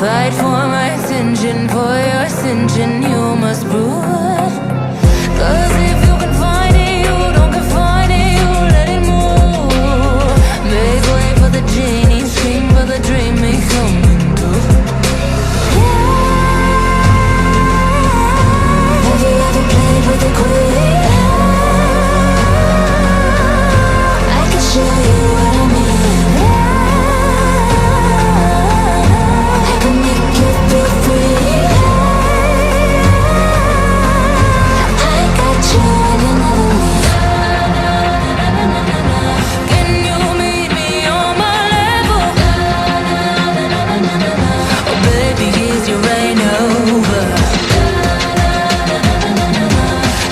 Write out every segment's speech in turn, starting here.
Fight for my attention, for your ascension, you must prove. 'Cause if you can find it, you don't confine it, you let it move. Make way for the genie, scream for the dream, may come true. Have you ever played with a queen? I can show you what I mean. I can make you feel free. I got you and another me. Can you meet me on my level? Oh baby, is your reign over?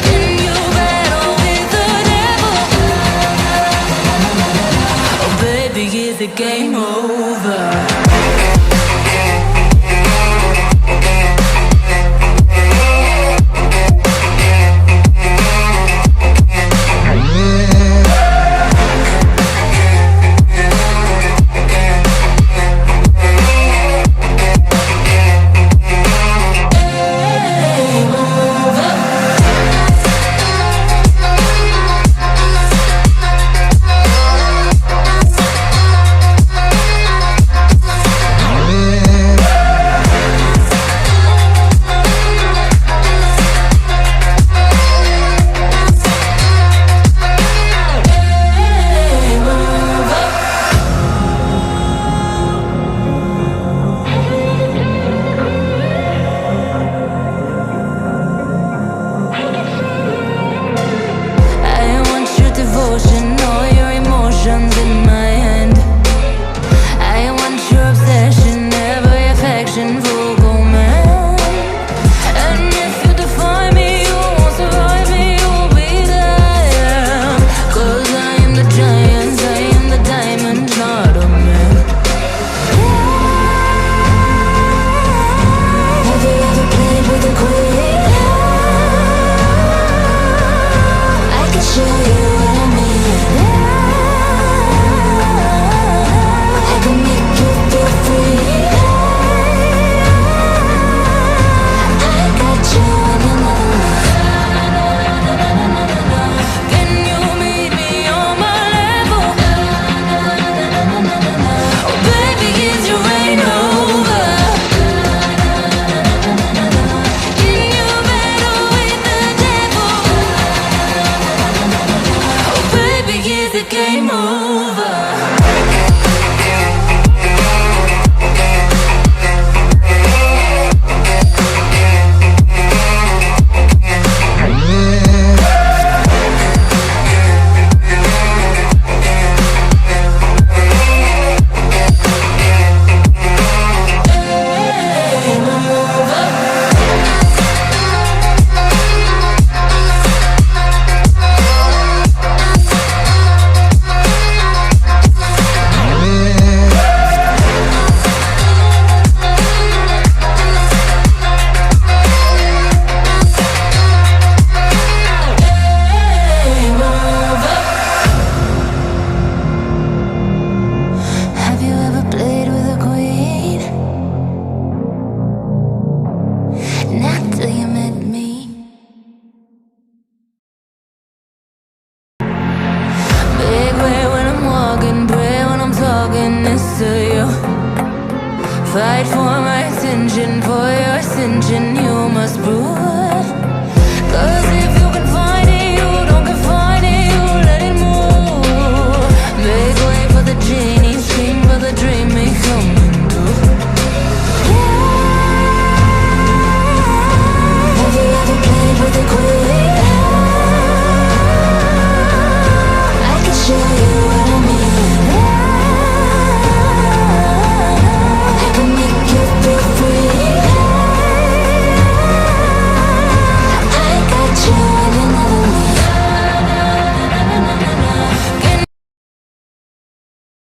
Can you battle with the devil? Oh baby, is the game over? All your emotions in my hand. I want your obsession, every affection, full command. And if you define me, you won't survive me, you'll be there. 'Cause I am the giant, I am the diamond, not a man. Have you ever played with a queen? I can show you what I mean. I can make you feel free. I got you and another me. Can you meet me on my level? Oh baby, is your reign over? Can you battle with the devil? Oh baby, is the game over? Have you ever played with a queen? Not till you met me. Big way when I'm walking, pray when I'm talking, it's to you. Fight for my attention, for your ascension, you must prove.